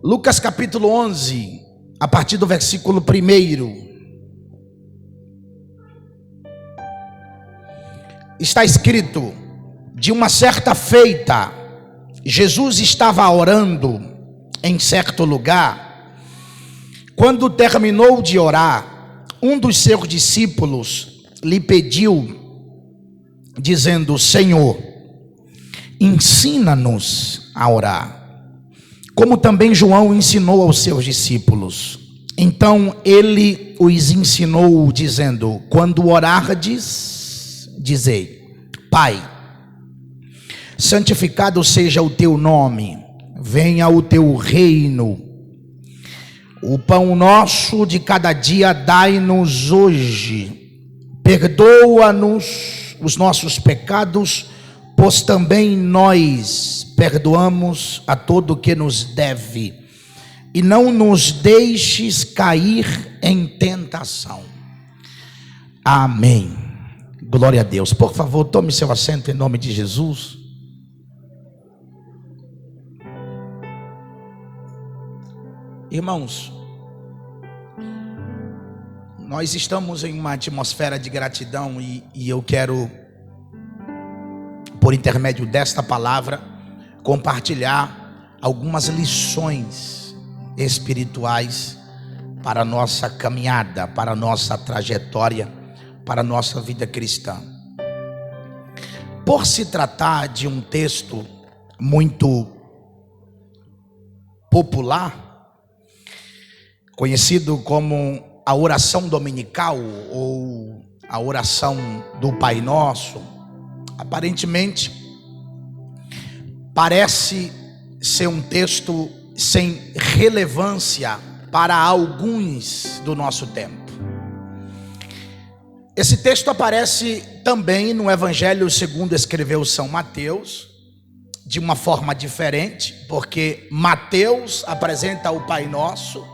Lucas capítulo 11, a partir do versículo 1. Está escrito: de uma certa feita, Jesus estava orando em certo lugar. Quando terminou de orar, um dos seus discípulos lhe pediu, dizendo: Senhor, ensina-nos a orar, como também João ensinou aos seus discípulos. Então ele os ensinou, dizendo: quando orardes, dizei: Pai, santificado seja o teu nome, venha o teu reino. O pão nosso de cada dia dai-nos hoje. Perdoa-nos os nossos pecados, pois também nós perdoamos a todo que nos deve. E não nos deixes cair em tentação. Amém. Glória a Deus. Por favor, tome seu assento em nome de Jesus. Irmãos, nós estamos em uma atmosfera de gratidão e eu quero, por intermédio desta palavra, compartilhar algumas lições espirituais para a nossa caminhada, para a nossa trajetória, para a nossa vida cristã. Por se tratar de um texto muito popular, conhecido como a oração dominical ou a oração do Pai Nosso, aparentemente parece ser um texto sem relevância para alguns do nosso tempo. Esse texto aparece também no Evangelho segundo escreveu São Mateus, de uma forma diferente, porque Mateus apresenta o Pai Nosso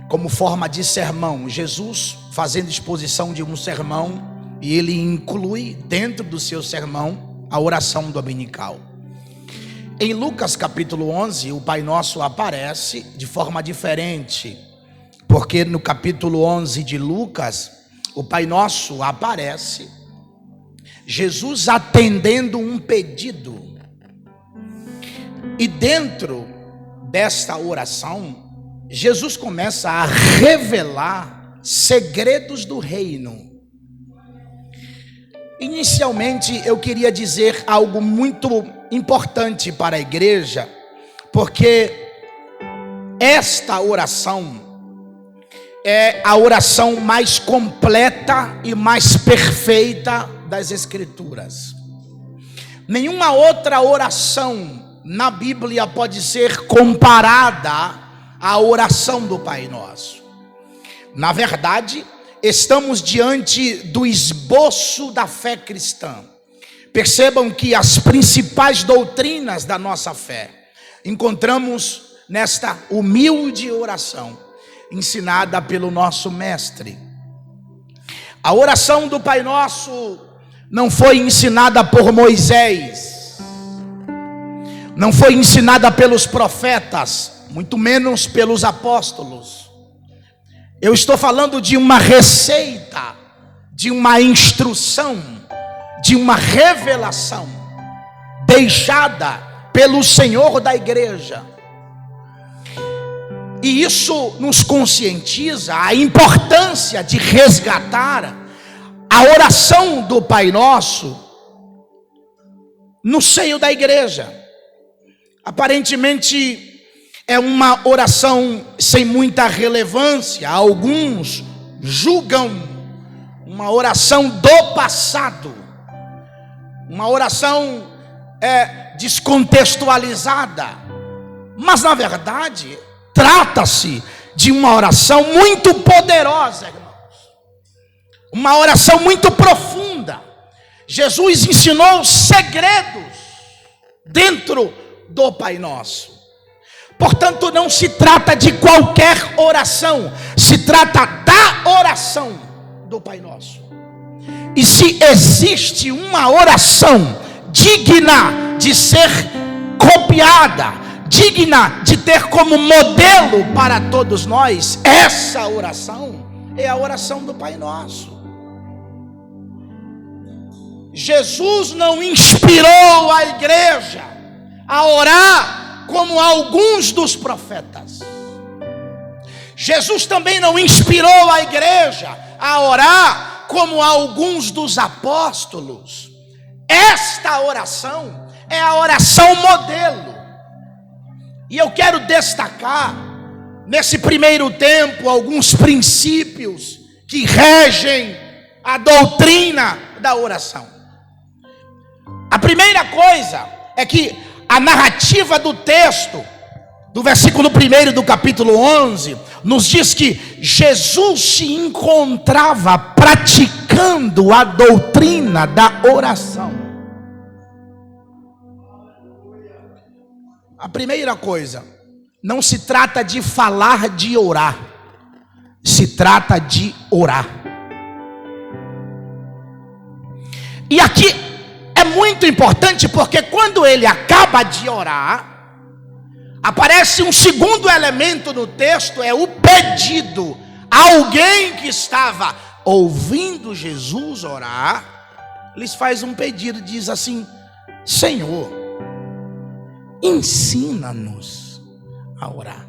como forma de sermão, Jesus fazendo exposição de um sermão, e ele inclui dentro do seu sermão a oração dominical. Em Lucas capítulo 11, o Pai Nosso aparece de forma diferente, porque no capítulo 11 de Lucas, o Pai Nosso aparece Jesus atendendo um pedido, e dentro desta oração Jesus começa a revelar segredos do reino. Inicialmente eu queria dizer algo muito importante para a igreja, porque esta oração é a oração mais completa e mais perfeita das Escrituras. Nenhuma outra oração na Bíblia pode ser comparada à oração do Pai Nosso. Na verdade, estamos diante do esboço da fé cristã. Percebam que as principais doutrinas da nossa fé encontramos nesta humilde oração, ensinada pelo nosso mestre. A oração do Pai Nosso não foi ensinada por Moisés, não foi ensinada pelos profetas, muito menos pelos apóstolos. Eu estou falando de uma receita, de uma instrução, de uma revelação deixada pelo Senhor da igreja. E isso nos conscientiza a importância de resgatar a oração do Pai Nosso no seio da igreja. Aparentemente é uma oração sem muita relevância. Alguns julgam uma oração do passado, uma oração descontextualizada, mas na verdade trata-se de uma oração muito poderosa, irmãos, uma oração muito profunda. Jesus ensinou segredos dentro do Pai Nosso. Portanto, não se trata de qualquer oração, se trata da oração do Pai Nosso. E se existe uma oração digna de ser copiada, digna de ter como modelo para todos nós, essa oração é a oração do Pai Nosso. Jesus não inspirou a igreja a orar como alguns dos profetas. Jesus também não inspirou a igreja a orar como alguns dos apóstolos. Esta oração é a oração modelo. E eu quero destacar, nesse primeiro tempo, alguns princípios que regem a doutrina da oração. A primeira coisa é que a narrativa do texto, do versículo 1 do capítulo 11, nos diz que Jesus se encontrava praticando a doutrina da oração. A primeira coisa, não se trata de falar de orar, se trata de orar. E aqui é muito importante, porque quando ele acaba de orar, aparece um segundo elemento no texto, é o pedido. Alguém que estava ouvindo Jesus orar, lhes faz um pedido, diz assim: Senhor, ensina-nos a orar.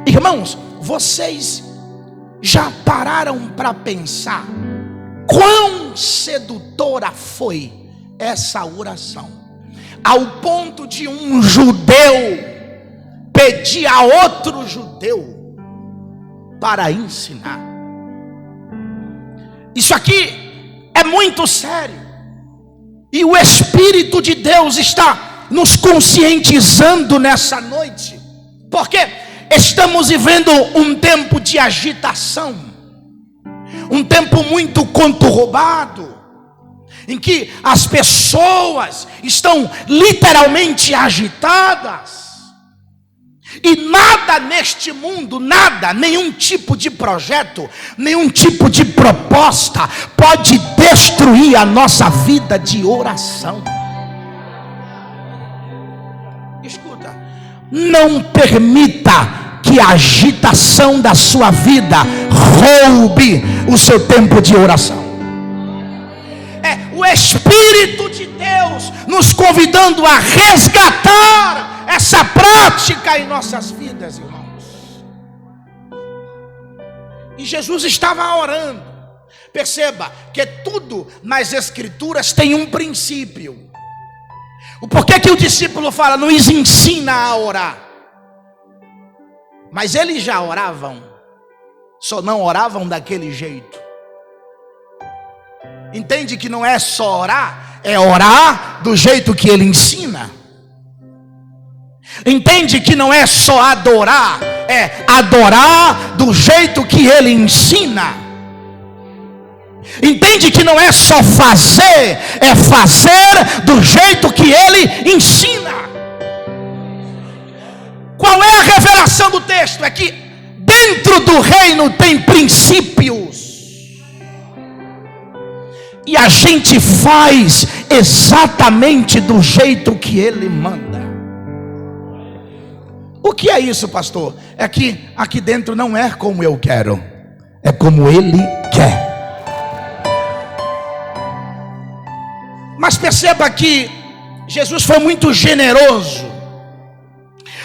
Irmãos, vocês já pararam para pensar quão sedutora foi essa oração, ao ponto de um judeu pedir a outro judeu para ensinar? Isso aqui é muito sério, e o Espírito de Deus está nos conscientizando nessa noite, porque estamos vivendo um tempo de agitação, um tempo muito conturbado, em que as pessoas estão literalmente agitadas, e nada neste mundo, nada, nenhum tipo de projeto, nenhum tipo de proposta pode destruir a nossa vida de oração. Escuta, não permita que a agitação da sua vida roube o seu tempo de oração. É o Espírito de Deus nos convidando a resgatar essa prática em nossas vidas, irmãos. E Jesus estava orando. Perceba que tudo nas Escrituras tem um princípio. O porquê que o discípulo fala, nos ensina a orar? Mas eles já oravam, só não oravam daquele jeito. Entende que não é só orar, é orar do jeito que ele ensina. Entende que não é só adorar, é adorar do jeito que ele ensina. Entende que não é só fazer, é fazer do jeito que ele ensina. Qual é a revelação do texto? É que dentro do reino tem princípios, e a gente faz exatamente do jeito que ele manda. O que é isso, pastor? É que aqui dentro não é como eu quero, é como ele quer. Mas perceba que Jesus foi muito generoso.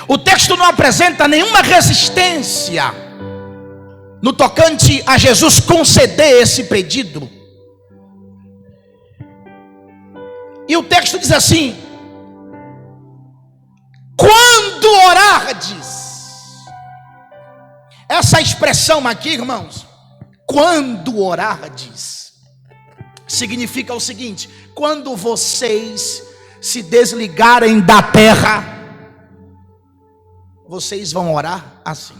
O texto não apresenta nenhuma resistência no tocante a Jesus conceder esse pedido. E o texto diz assim: quando orardes. Essa expressão aqui, irmãos, quando orardes, significa o seguinte: quando vocês se desligarem da terra, vocês vão orar assim.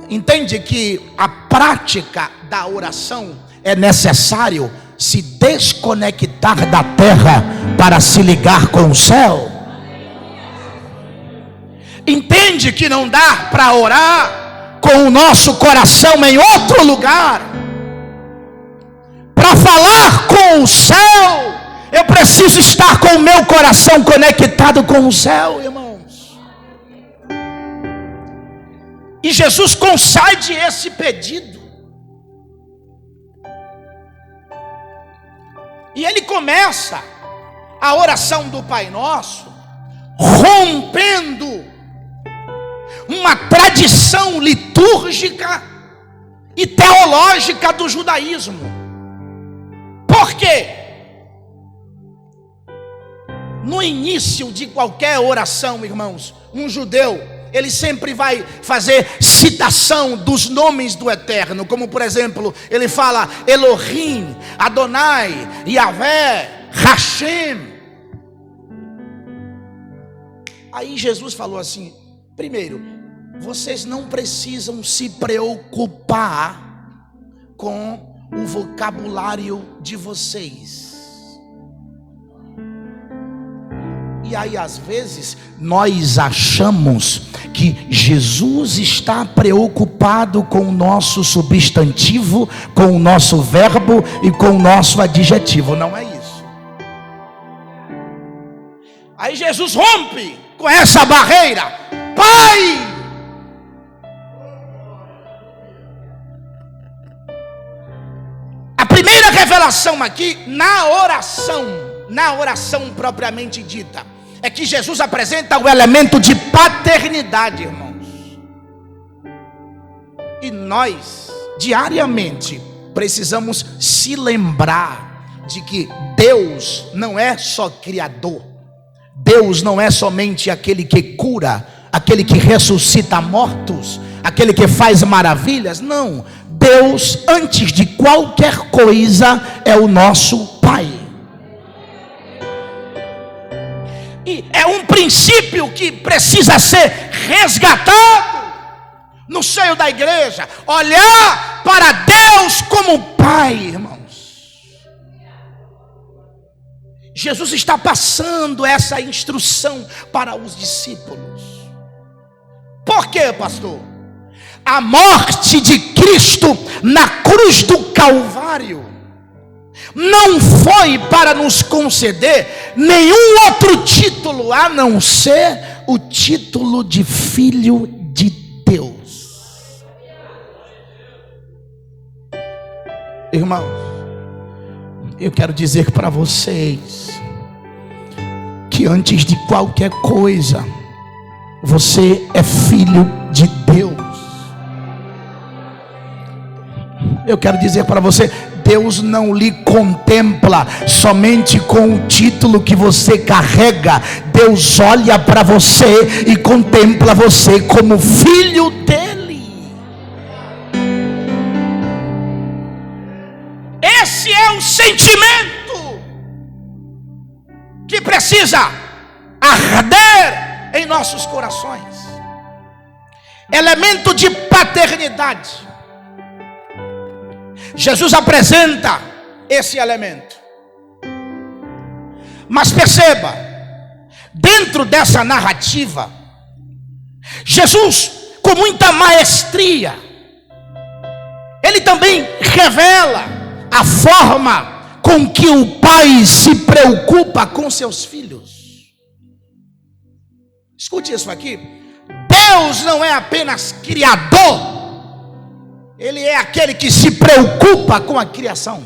Entende que a prática da oração é necessário se desconectar da terra para se ligar com o céu? Entende que não dá para orar com o nosso coração em outro lugar? Para falar com o céu, Eu preciso estar com o meu coração conectado com o céu, irmãos. E Jesus concede esse pedido. E ele começa a oração do Pai Nosso, rompendo uma tradição litúrgica e teológica do judaísmo. Por quê? No início de qualquer oração, irmãos, um judeu, ele sempre vai fazer citação dos nomes do Eterno, como por exemplo, ele fala Elohim, Adonai, Yahvé, Hashem. Aí Jesus falou assim: primeiro, vocês não precisam se preocupar com o vocabulário de vocês. E aí às vezes nós achamos que Jesus está preocupado com o nosso substantivo, com o nosso verbo e com o nosso adjetivo. Não é isso. Aí Jesus rompe com essa barreira. Pai! A primeira revelação aqui na oração propriamente dita, é que Jesus apresenta o elemento de paternidade, irmãos. E nós, diariamente, precisamos se lembrar de que Deus não é só criador. Deus não é somente aquele que cura, aquele que ressuscita mortos, aquele que faz maravilhas. Não, Deus, antes de qualquer coisa, é o nosso Pai. E é um princípio que precisa ser resgatado no seio da igreja. Olhar para Deus como Pai, irmãos. Jesus está passando essa instrução para os discípulos. Por quê, pastor? A morte de Cristo na cruz do Calvário não foi para nos conceder nenhum outro título a não ser o título de filho de Deus. Irmãos, eu quero dizer para vocês que antes de qualquer coisa, você é filho de Deus. Eu quero dizer para você, Deus não lhe contempla somente com o título que você carrega. Deus olha para você e contempla você como filho dele. Esse é o sentimento que precisa arder em nossos corações. Elemento de paternidade. Jesus apresenta esse elemento. Mas perceba, dentro dessa narrativa, Jesus, com muita maestria, ele também revela a forma com que o pai se preocupa com seus filhos. Escute isso aqui. Deus não é apenas criador, ele é aquele que se preocupa com a criação.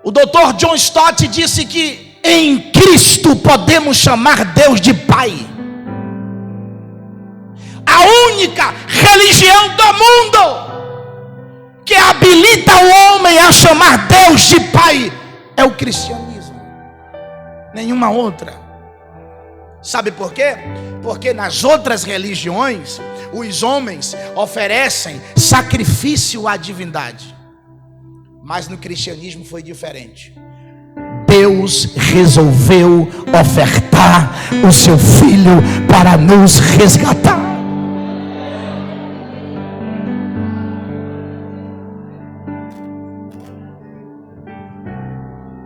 O Dr. John Stott disse que em Cristo podemos chamar Deus de Pai. A única religião do mundo que habilita o homem a chamar Deus de Pai é o cristianismo. Nenhuma outra. Sabe por quê? Porque nas outras religiões, os homens oferecem sacrifício à divindade. Mas no cristianismo foi diferente. Deus resolveu ofertar o seu filho para nos resgatar.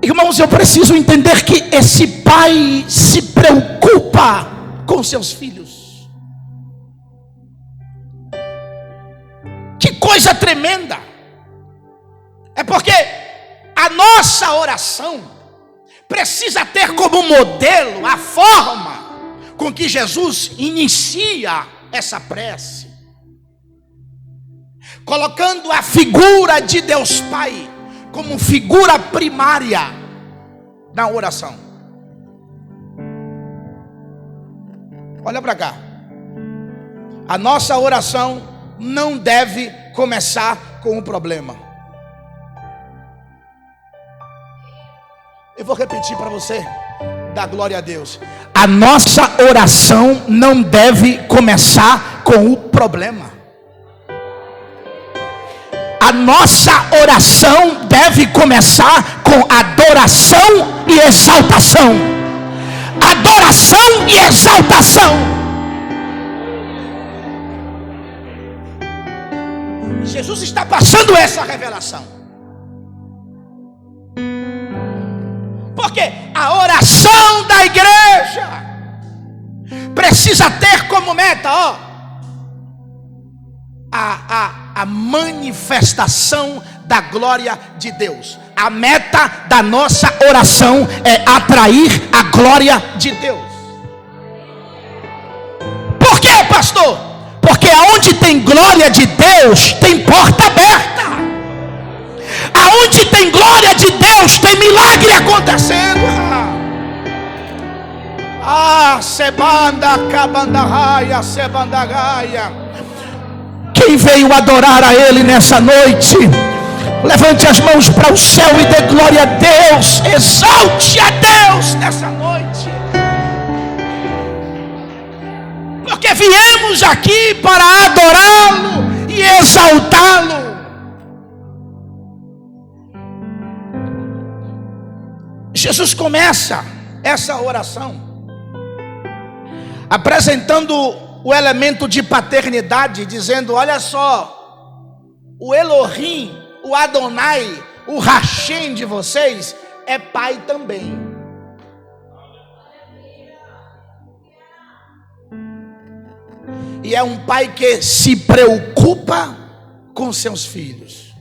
Irmãos, eu preciso entender que esse pai se preocupa com seus filhos. Que coisa tremenda. É porque a nossa oração precisa ter como modelo a forma com que Jesus inicia essa prece, colocando a figura de Deus Pai como figura primária na oração. Olha para cá. A nossa oração não deve começar com o problema. Eu vou repetir para você, dá glória a Deus. A nossa oração não deve começar com o problema. A nossa oração deve começar com adoração e exaltação. Adoração e exaltação. Jesus está passando essa revelação. Porque a oração da igreja precisa ter como meta, a manifestação da glória de Deus. A meta da nossa oração é atrair a glória de Deus. Por quê, pastor? Porque aonde tem glória de Deus, tem porta aberta. Aonde tem glória de Deus, tem milagre acontecendo. Sebanda cabandaraia, sebandaraia. Quem veio adorar a Ele nessa noite, levante as mãos para o céu e dê glória a Deus. Exalte a Deus nessa noite. Porque viemos aqui para adorá-lo e exaltá-lo. Jesus começa essa oração apresentando o elemento de paternidade, dizendo: olha só, o Elohim, o Adonai, o Hashem de vocês é pai também. E é um pai que se preocupa com seus filhos.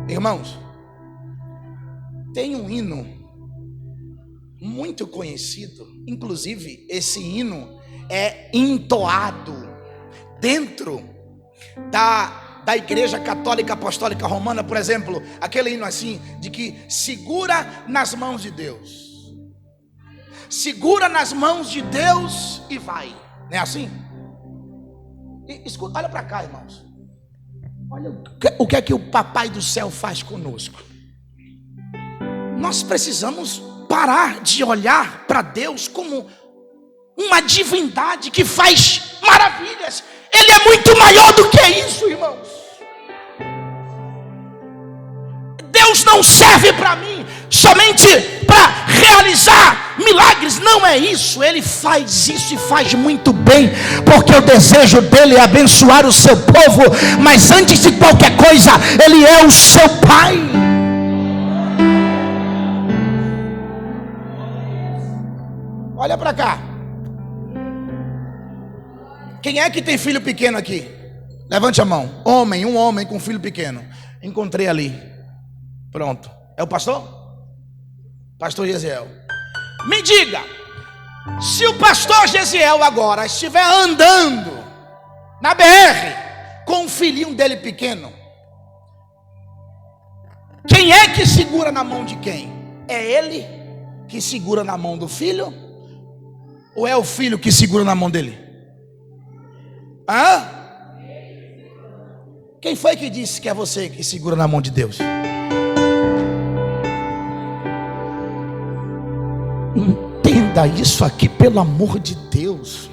Irmãos, tem um hino muito conhecido, inclusive esse hino é entoado dentro da Igreja Católica Apostólica Romana, por exemplo, aquele hino assim, de que segura nas mãos de Deus. Segura nas mãos de Deus e vai. Não é assim? Escuta, olha para cá, irmãos. Olha o que é que o Papai do Céu faz conosco. Nós precisamos parar de olhar para Deus como uma divindade que faz maravilhas. Ele é muito maior do que isso, irmãos. Deus não serve para mim somente para realizar milagres. Não é isso. Ele faz isso e faz muito bem, porque o desejo dele é abençoar o seu povo. Mas antes de qualquer coisa, ele é o seu pai. Olha para cá. Quem é que tem filho pequeno aqui? Levante a mão. Um homem com filho pequeno. Encontrei ali. Pronto. É o pastor? Pastor Gesiel. Me diga, se o pastor Gesiel agora estiver andando na BR com o filhinho dele pequeno, quem é que segura na mão de quem? É ele que segura na mão do filho? Ou é o filho que segura na mão dele? Hã? Quem foi que disse que é você que segura na mão de Deus? Entenda isso aqui, pelo amor de Deus.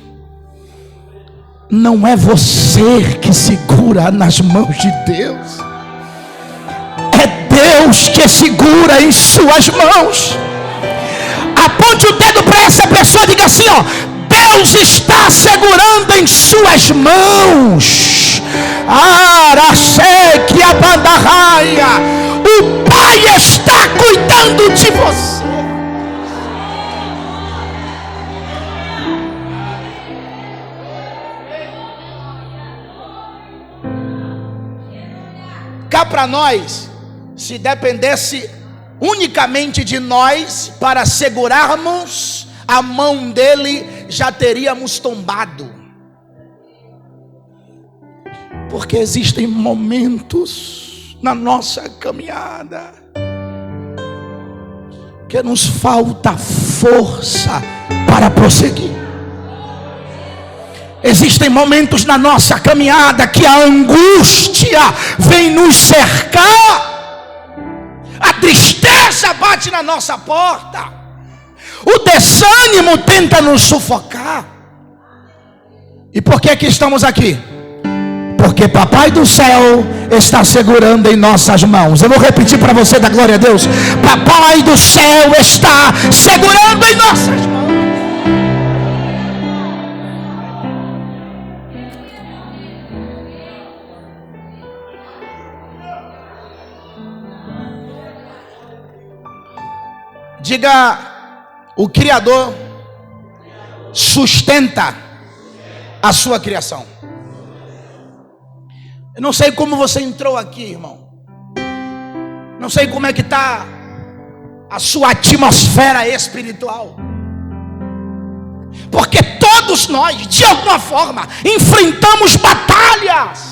Não é você que segura nas mãos de Deus. É Deus que segura em suas mãos. Aponte o dedo para essa pessoa e diga assim, ó: Deus está segurando em suas mãos. Araseque abandarraia. O Pai está cuidando de você. para nós, se dependesse unicamente de nós para segurarmos a mão dele, já teríamos tombado. Porque existem momentos na nossa caminhada que nos falta força para prosseguir. Existem momentos na nossa caminhada que a angústia vem nos cercar, a tristeza bate na nossa porta, o desânimo tenta nos sufocar. E por que estamos aqui? Porque Papai do céu está segurando em nossas mãos. Eu vou repetir para você, da glória a Deus: Papai do céu está segurando em nossas mãos. Diga: o Criador sustenta a sua criação. Eu não sei como você entrou aqui, irmão. Não sei como é que está a sua atmosfera espiritual. Porque todos nós, de alguma forma, enfrentamos batalhas.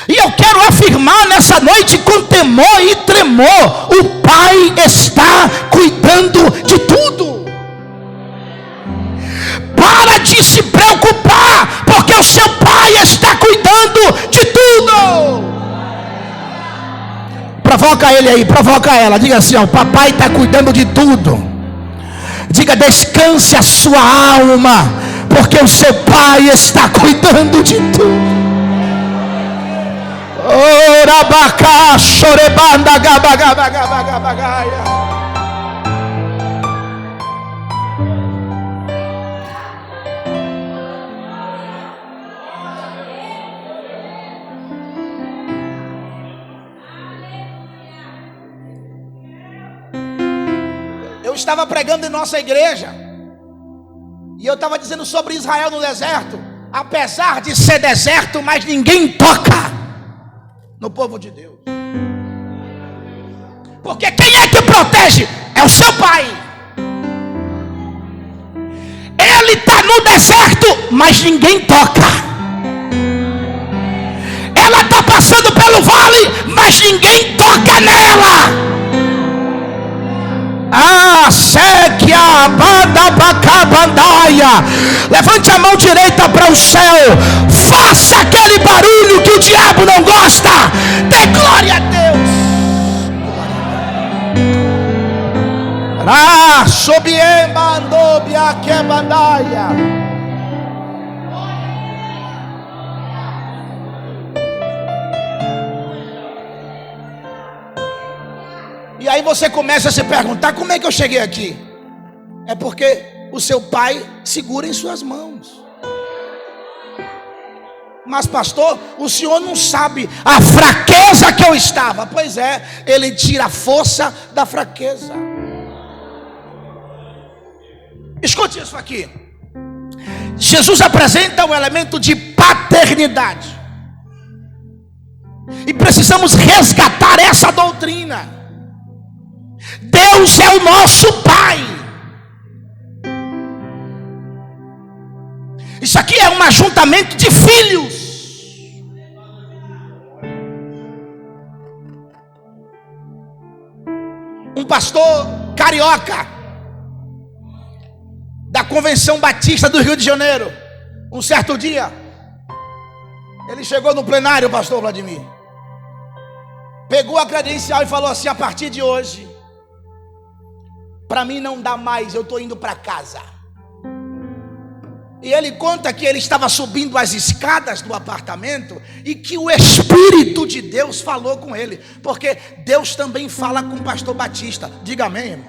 E eu quero afirmar nessa noite com temor e tremor: o Pai está cuidando de tudo. Para de se preocupar, porque o seu Pai está cuidando de tudo. Provoca ele aí, provoca ela. Diga assim: ó, o papai está cuidando de tudo. Diga: descanse a sua alma, porque o seu Pai está cuidando de tudo. Orabacá, chorebanda, gabagabagabagabagaia. Eu estava pregando em nossa igreja e eu estava dizendo sobre Israel no deserto. Apesar de ser deserto, mas ninguém toca no povo de Deus. Porque quem é que protege? É o seu Pai. Ele está no deserto, mas ninguém toca. Ela está passando pelo vale, mas ninguém toca nela. Levante a mão direita para o céu. Faça aquele barulho que o diabo não gosta. Dê glória a Deus. E aí você começa a se perguntar: como é que eu cheguei aqui? É porque o seu Pai segura em suas mãos. Mas pastor, o senhor não sabe a fraqueza que eu estava. Pois é, ele tira a força da fraqueza. Escute isso aqui. Jesus apresenta o elemento de paternidade. E precisamos resgatar essa doutrina. Deus é o nosso Pai. Isso aqui é um ajuntamento de filhos. Um pastor carioca da Convenção Batista do Rio de Janeiro, um certo dia, ele chegou no plenário, pastor Vladimir, pegou a credencial e falou assim: a partir de hoje, para mim não dá mais, eu estou indo para casa. E ele conta que ele estava subindo as escadas do apartamento e que o Espírito de Deus falou com ele. Porque Deus também fala com o pastor Batista. Diga amém, irmão.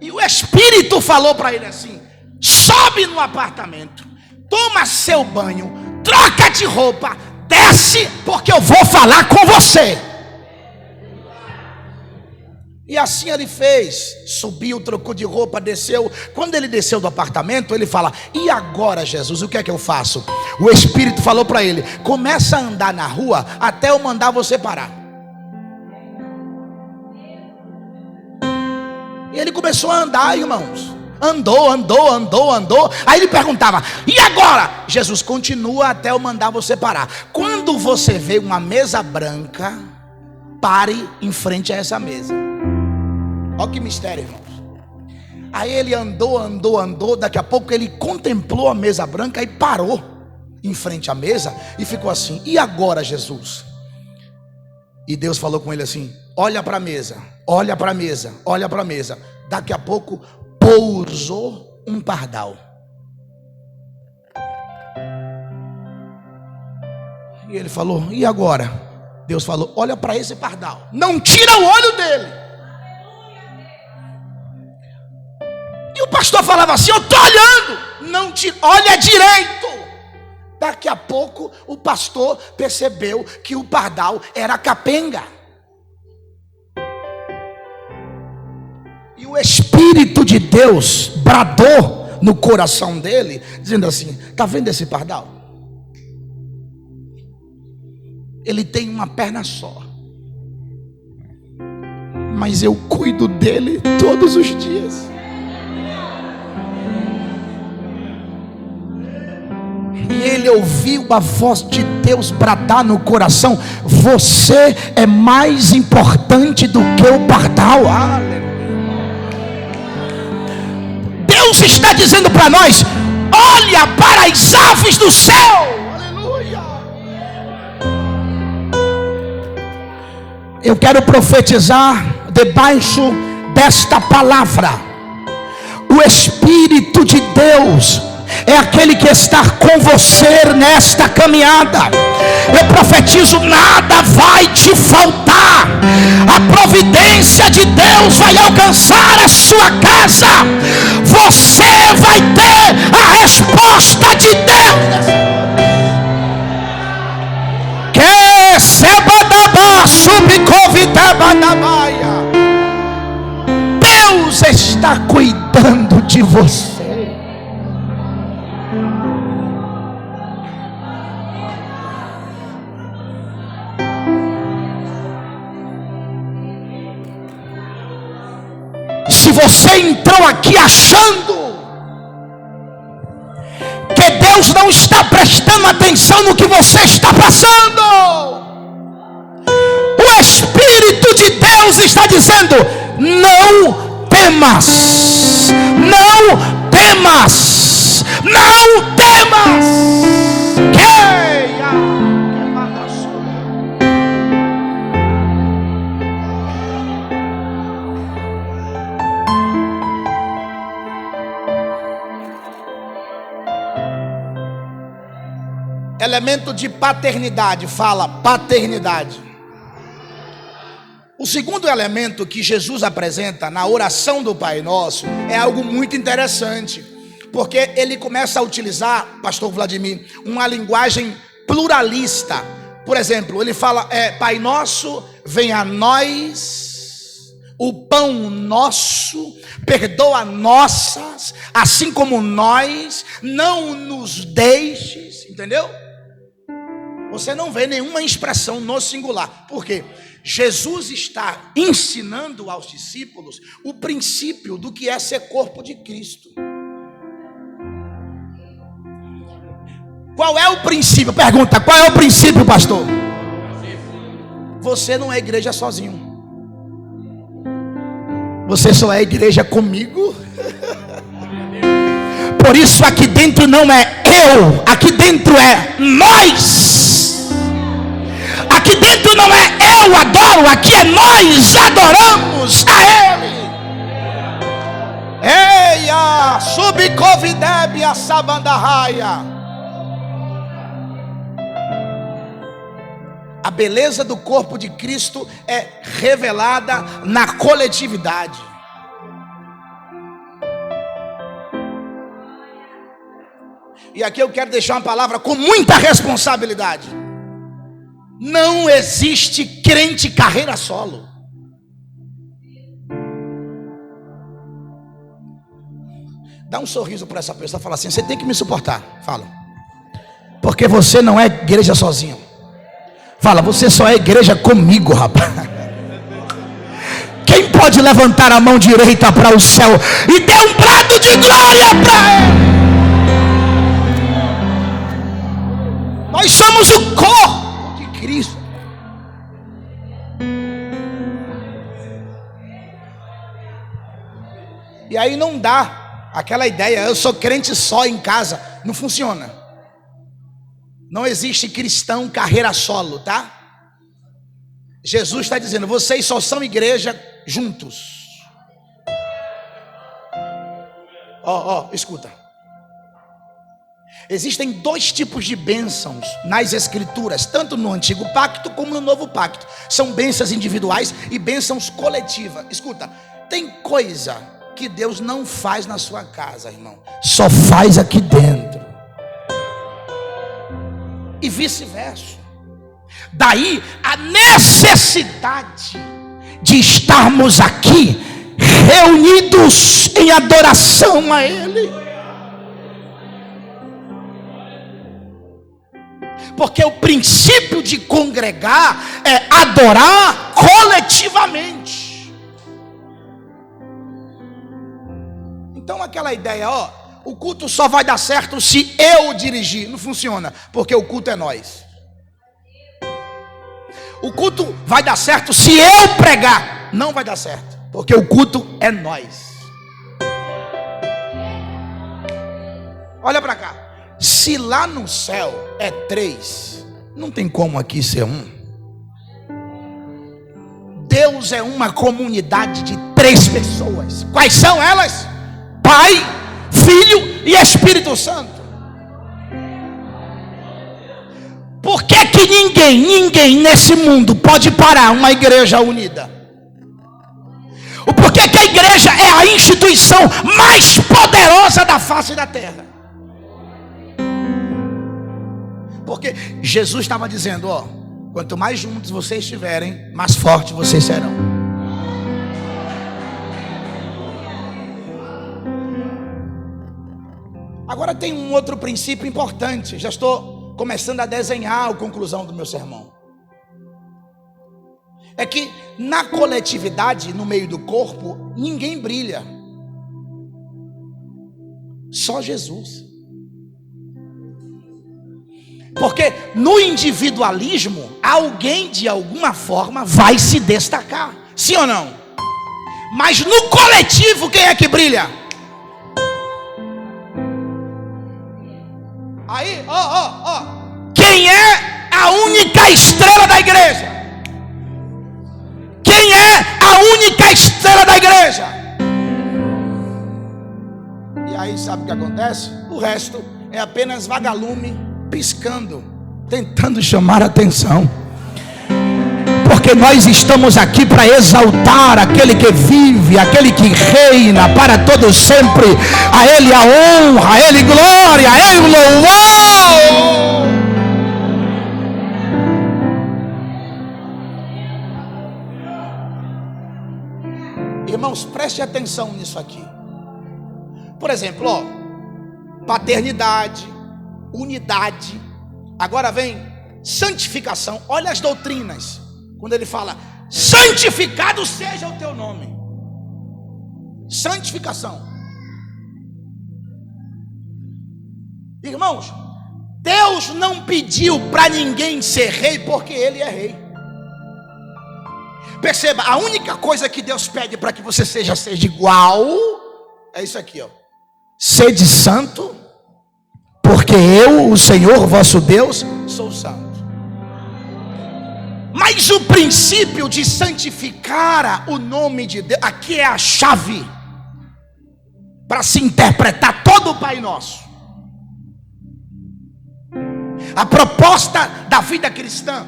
E o Espírito falou para ele assim: sobe no apartamento, toma seu banho, troca de roupa, desce, porque eu vou falar com você. E assim ele fez, subiu, trocou de roupa, desceu. Quando ele desceu do apartamento, ele fala: e agora, Jesus, o que é que eu faço? O Espírito falou para ele: começa a andar na rua até eu mandar você parar. E ele começou a andar, irmãos. Andou. Aí ele perguntava: e agora? Jesus: continua até eu mandar você parar. Quando você vê uma mesa branca, pare em frente a essa mesa. Olha que mistério, irmãos. Aí ele andou. Daqui a pouco ele contemplou a mesa branca e parou em frente à mesa e ficou assim: e agora, Jesus? E Deus falou com ele assim: olha para a mesa, olha para a mesa, olha para a mesa. Daqui a pouco pousou um pardal. E ele falou: e agora? Deus falou: olha para esse pardal, não tira o olho dele. E o pastor falava assim: eu estou olhando, não tira, olha direito. Daqui a pouco o pastor percebeu que o pardal era capenga. E o Espírito de Deus bradou no coração dele, dizendo assim: está vendo esse pardal? Ele tem uma perna só, mas eu cuido dele todos os dias. E ele ouviu a voz de Deus bradar no coração: você é mais importante do que o pardal. Aleluia. Deus está dizendo para nós: olha para as aves do céu. Aleluia. Eu quero profetizar debaixo desta palavra. O Espírito de Deus é aquele que está com você nesta caminhada. Eu profetizo: nada vai te faltar. A providência de Deus vai alcançar a sua casa. Você vai ter a resposta de Deus. Que sebadaba subcovidabadabaia. Deus está cuidando de você. Se você entrou aqui achando que Deus não está prestando atenção no que você está passando, o Espírito de Deus está dizendo: não temas, não temas, não temas. Elemento de paternidade, fala paternidade. O segundo elemento que Jesus apresenta na oração do Pai Nosso é algo muito interessante, porque ele começa a utilizar, pastor Vladimir, uma linguagem pluralista. Por exemplo, ele fala: Pai Nosso, venha a nós o pão nosso, perdoa nossas, assim como nós, não nos deixes. Entendeu? Você não vê nenhuma expressão no singular. Por quê? Jesus está ensinando aos discípulos o princípio do que é ser corpo de Cristo. Qual é o princípio? Pergunta: qual é o princípio, pastor? Você não é igreja sozinho. Você só é igreja comigo. Por isso aqui dentro não é eu, aqui dentro é nós. Aqui dentro não é eu adoro, aqui é nós adoramos a Ele. Eia, subcovidebe a sabandarraia. A beleza do corpo de Cristo é revelada na coletividade. E aqui eu quero deixar uma palavra com muita responsabilidade. Não existe crente carreira solo. Dá um sorriso para essa pessoa, fala assim: você tem que me suportar. Fala. Porque você não é igreja sozinho. Fala, você só é igreja comigo, rapaz. Quem pode levantar a mão direita para o céu e dar um brado de glória para ele? Nós somos o corpo de Cristo. E aí não dá aquela ideia, eu sou crente só em casa. Não funciona. Não existe cristão carreira solo, tá? Jesus está dizendo, vocês só são igreja juntos. Escuta. Existem dois tipos de bênçãos nas escrituras, tanto no antigo pacto como no novo pacto. São bênçãos individuais e bênçãos coletivas. Escuta, tem coisa que Deus não faz na sua casa, irmão, só faz aqui dentro. E vice-versa. Daí a necessidade de estarmos aqui reunidos em adoração a Ele. Porque o princípio de congregar é adorar coletivamente. Então aquela ideia, o culto só vai dar certo se eu dirigir. Não funciona, porque o culto é nós. O culto vai dar certo se eu pregar. Não vai dar certo, porque o culto é nós. Olha para cá. Se lá no céu é 3, não tem como aqui ser 1. Deus é uma comunidade de 3 pessoas. Quais são elas? Pai, Filho e Espírito Santo. Por que que ninguém nesse mundo pode parar uma igreja unida? Por que que a igreja é a instituição mais poderosa da face da terra? Porque Jesus estava dizendo, quanto mais juntos vocês estiverem, mais fortes vocês serão. Agora tem um outro princípio importante. Já estou começando a desenhar a conclusão do meu sermão. É que na coletividade, no meio do corpo, ninguém brilha. Só Jesus. Porque no individualismo, alguém de alguma forma vai se destacar. Sim ou não? Mas no coletivo, quem é que brilha? Aí, quem é a única estrela da igreja? Quem é a única estrela da igreja? E aí sabe o que acontece? O resto é apenas vagalume piscando, tentando chamar a atenção. Porque nós estamos aqui para exaltar aquele que vive, aquele que reina para todo sempre. A Ele a honra, a Ele glória, a Ele louvor. Irmãos, preste atenção nisso aqui. Por exemplo, paternidade, unidade. Agora vem santificação. Olha as doutrinas. Quando ele fala, santificado seja o teu nome. Santificação. Irmãos, Deus não pediu para ninguém ser rei porque Ele é rei. Perceba, a única coisa que Deus pede para que você seja igual é isso aqui, sede santo, porque eu, o Senhor vosso Deus, sou santo. Mas o princípio de santificar o nome de Deus, aqui é a chave para se interpretar todo o Pai Nosso. A proposta da vida cristã,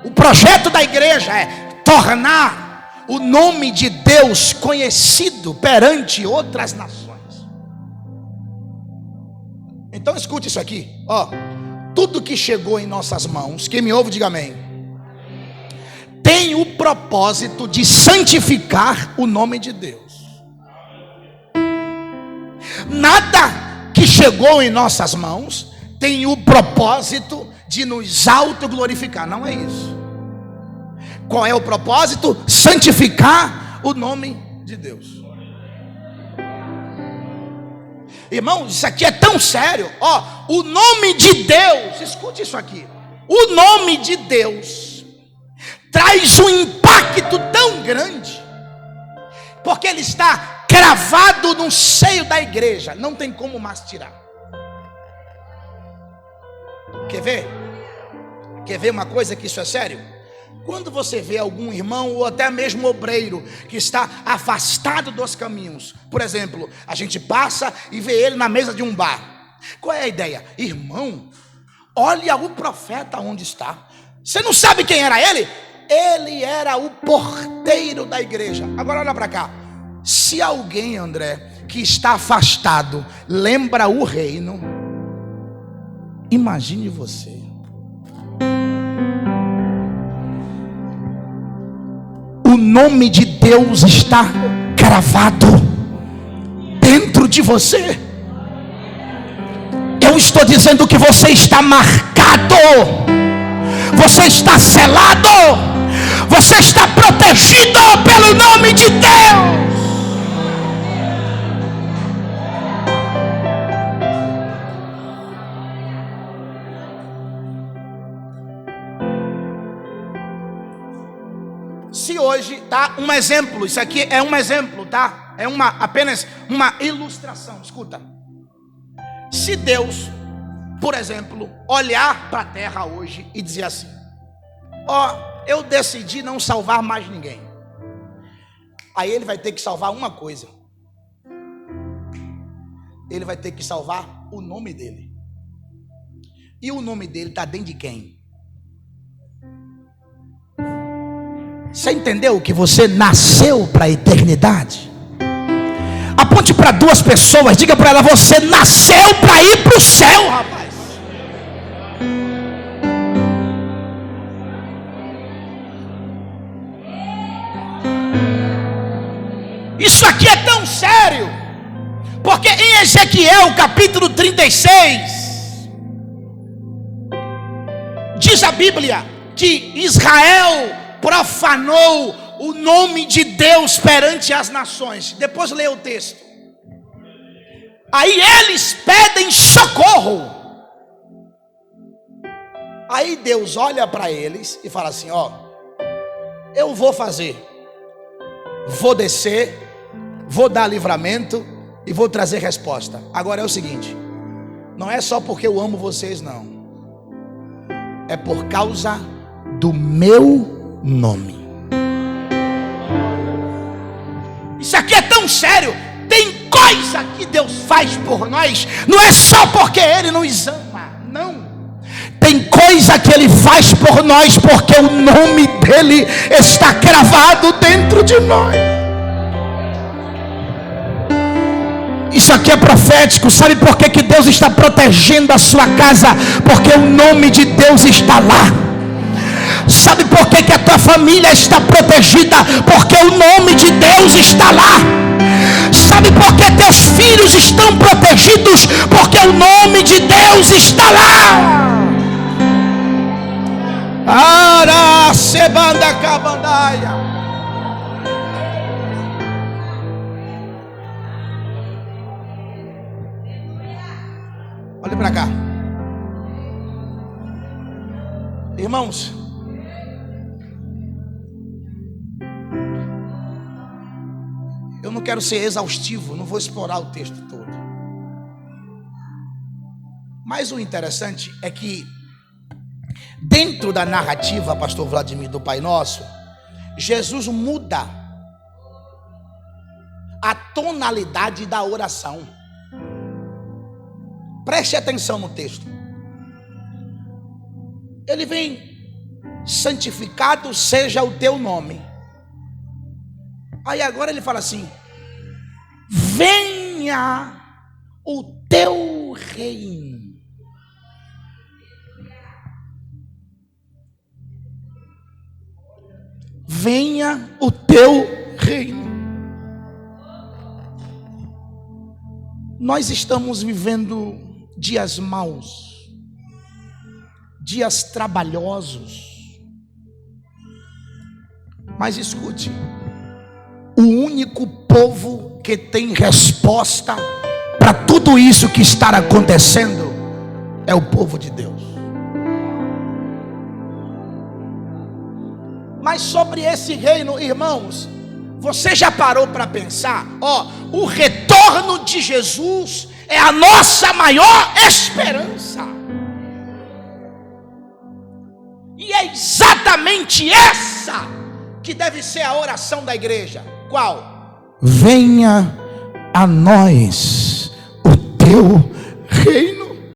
o projeto da igreja é tornar o nome de Deus conhecido perante outras nações. Então escute isso aqui, tudo que chegou em nossas mãos, quem me ouve diga amém, tem o propósito de santificar o nome de Deus. nada que chegou em nossas mãos tem o propósito de nos autoglorificar. Não é isso. Qual é o propósito? Santificar o nome de Deus. Irmãos, isso aqui é tão sério. O nome de Deus, escute isso aqui. O nome de Deus traz um impacto tão grande, porque ele está cravado no seio da igreja. Não tem como mais tirar. Quer ver? Quer ver uma coisa que isso é sério? Quando você vê algum irmão ou até mesmo obreiro que está afastado dos caminhos, por exemplo, a gente passa e vê ele na mesa de um bar. Qual é a ideia? Irmão, olha o profeta onde está. Você não sabe quem era ele? Ele era o porteiro da igreja. Agora olha para cá. Se alguém, André, que está afastado, lembra o reino, imagine você. O nome de Deus está cravado dentro de você. Eu estou dizendo que você está marcado, você está selado, você está protegido pelo nome de Deus. Se hoje, tá? Um exemplo, isso aqui é um exemplo, tá? É apenas uma ilustração. Escuta. Se Deus, por exemplo, olhar para a terra hoje e dizer assim: eu decidi não salvar mais ninguém. Aí ele vai ter que salvar uma coisa. Ele vai ter que salvar o nome dele. E o nome dele está dentro de quem? Você entendeu que você nasceu para a eternidade? Aponte para duas pessoas, diga para ela: você nasceu para ir para o céu, rapaz. Isso aqui é tão sério, porque em Ezequiel capítulo 36, diz a Bíblia que Israel profanou o nome de Deus perante as nações. Depois leia o texto. Aí eles pedem socorro. Aí Deus olha para eles e fala assim: eu vou fazer, vou descer, vou dar livramento e vou trazer resposta. Agora é o seguinte: não é só porque eu amo vocês, não. É por causa do meu nome. Isso aqui é tão sério. Tem coisa que Deus faz por nós, não é só porque Ele nos ama, não. Tem coisa que Ele faz por nós porque o nome dEle está cravado dentro de nós. Isso aqui é profético. Sabe por que Deus está protegendo a sua casa? Porque o nome de Deus está lá. Sabe por que a tua família está protegida? Porque o nome de Deus está lá. Sabe por que teus filhos estão protegidos? Porque o nome de Deus está lá. Ara sebanda cabandaia. Olha para cá, irmãos. Eu não quero ser exaustivo, não vou explorar o texto todo. Mas o interessante é que dentro da narrativa, pastor Vladimir, do Pai Nosso, Jesus muda a tonalidade da oração. Preste atenção no texto. Ele vem: santificado seja o teu nome. Aí agora ele fala assim: venha o teu reino. Venha o teu reino. Nós estamos vivendo dias maus, dias trabalhosos, mas escute, o único povo que tem resposta para tudo isso que está acontecendo é o povo de Deus. Mas sobre esse reino, irmãos, você já parou para pensar? O retorno de Jesus é a nossa maior esperança. E é exatamente essa que deve ser a oração da igreja. Qual? Venha a nós o teu reino.